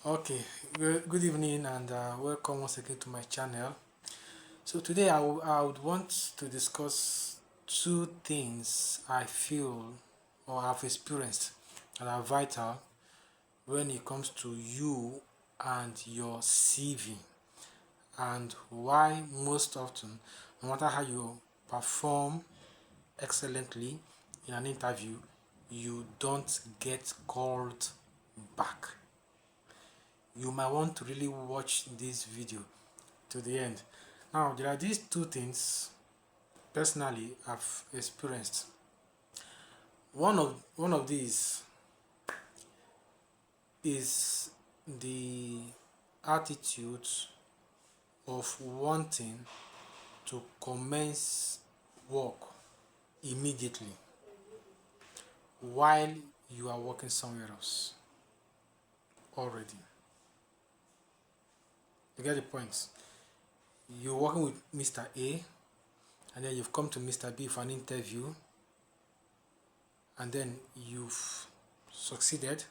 Okay, good evening and welcome once again to my channel. So today I would want to discuss two things I feel or have experienced that are vital when it comes to you and your CV, and why most often, no matter how you perform excellently in an interview, you don't get called back. You might want to really watch this video to the end. Now, there are these two things personally I've experienced. One of these is the attitude of wanting to commence work immediately while you are working somewhere else already. You get the point? You're working with Mr. A, and then you've come to Mr. B for an interview, and then you've succeeded,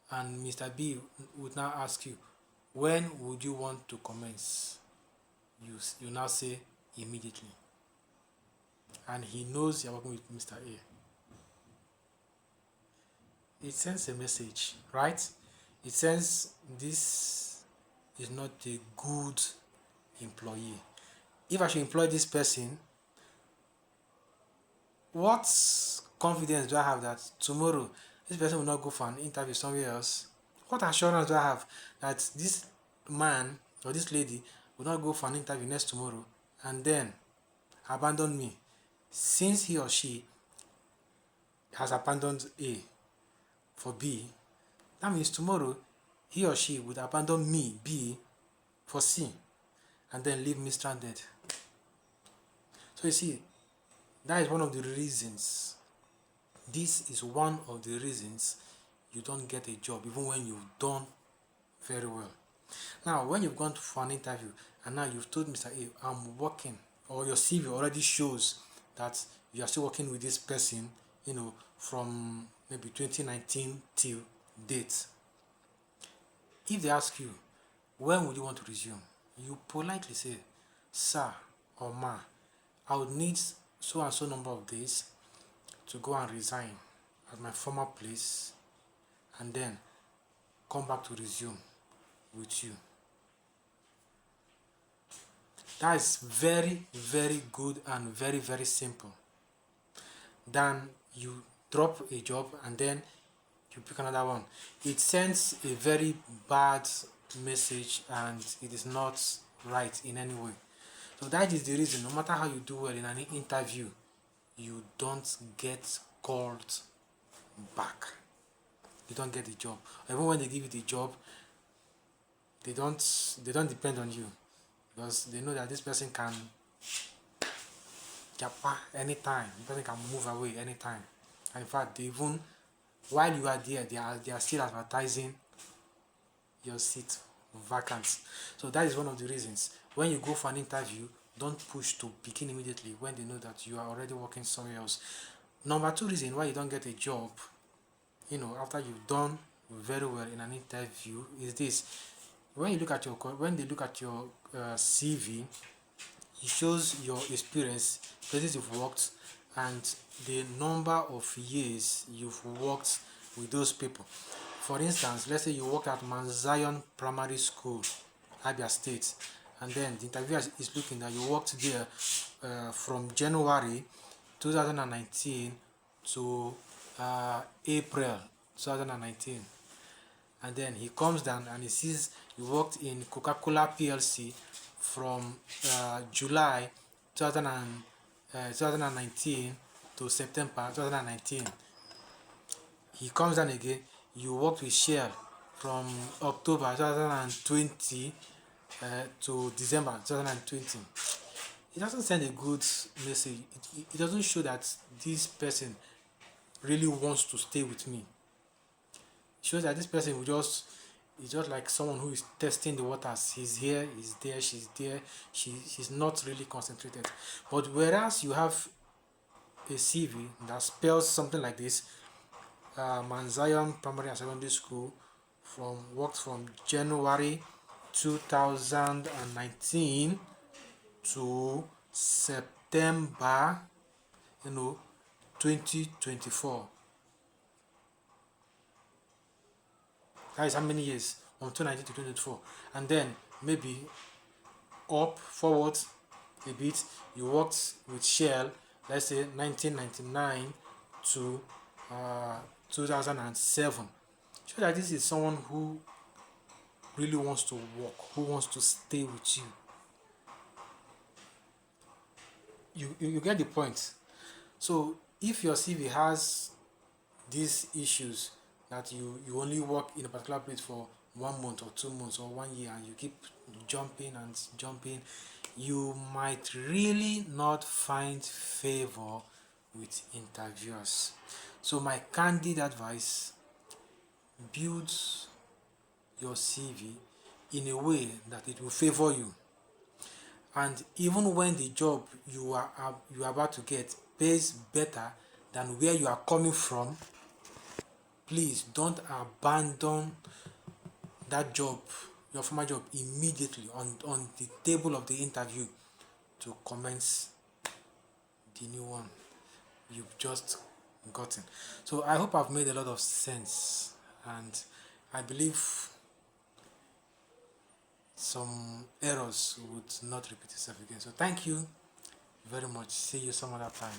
and Mr. B would now ask you, when would you want to commence? You now say immediately, and he knows you're working with Mr. A. It sends a message, right? It says this is not a good employee. If I should employ this person, what confidence do I have that tomorrow this person will not go for an interview somewhere else? What assurance do I have that this man or this lady will not go for an interview next tomorrow and then abandon me, since he or she has abandoned A for B? That means tomorrow he or she would abandon me, B, for C, and then leave me stranded. So you see, that is one of the reasons. This is one of the reasons you don't get a job even when you've done very well. Now, when you've gone for an interview and now you've told Mr. A, I'm working, or your CV already shows that you are still working with this person, from maybe 2019 till date. If they ask you, when would you want to resume? You politely say, sir or ma, I would need so and so number of days to go and resign at my former place and then come back to resume with you. That is very, very good and very, very simple than you drop a job and then you pick another one. It sends a very bad message and it is not right in any way. So that is the reason, no matter how you do well in an interview, you don't get called back. You don't get the job. Even when they give you the job, they don't depend on you, because they know that this person can japa anytime. The person can move away anytime. And in fact, they even, while you are there, they are still advertising your seat vacant. So that is one of the reasons. When you go for an interview, don't push to begin immediately when they know that you are already working somewhere else. Number two reason why you don't get a job, after you've done very well in an interview, is this. When they look at your CV, it shows your experience, places you've worked, and the number of years you've worked with those people. For instance, let's say you work at Mount Zion Primary School, Abia State, and then the interviewer is looking that you worked there from January 2019 to April 2019. And then he comes down and he sees you worked in Coca-Cola PLC from July 2019 to September 2019. He comes down again, you worked with Shell from October 2020 to December 2020. It doesn't send a good message. It doesn't show that this person really wants to stay with me. It shows that this person is just like someone who is testing the waters. He's here, he's there, she's there. She's not really concentrated. But whereas you have a CV that spells something like this, Mount Zion Primary and Secondary School, from January 2019 to September, 2024. That is how many years? From 2019 to 2024. And then maybe up forward a bit, you worked with Shell, let's say 1999 to 2007. Show that this is someone who really wants to work, who wants to stay with you. You get the point. So if your CV has these issues, that you only work in a particular place for 1 month or 2 months or 1 year, and you keep jumping and jumping, you might really not find favor with interviewers. So my candid advice: build your CV in a way that it will favor you, and even when the job you are about to get pays better than where you are coming from, please don't abandon that job, your former job, immediately on the table of the interview to commence the new one you've just gotten. So I hope I've made a lot of sense, and I believe some errors would not repeat itself again. So thank you very much. See you some other time.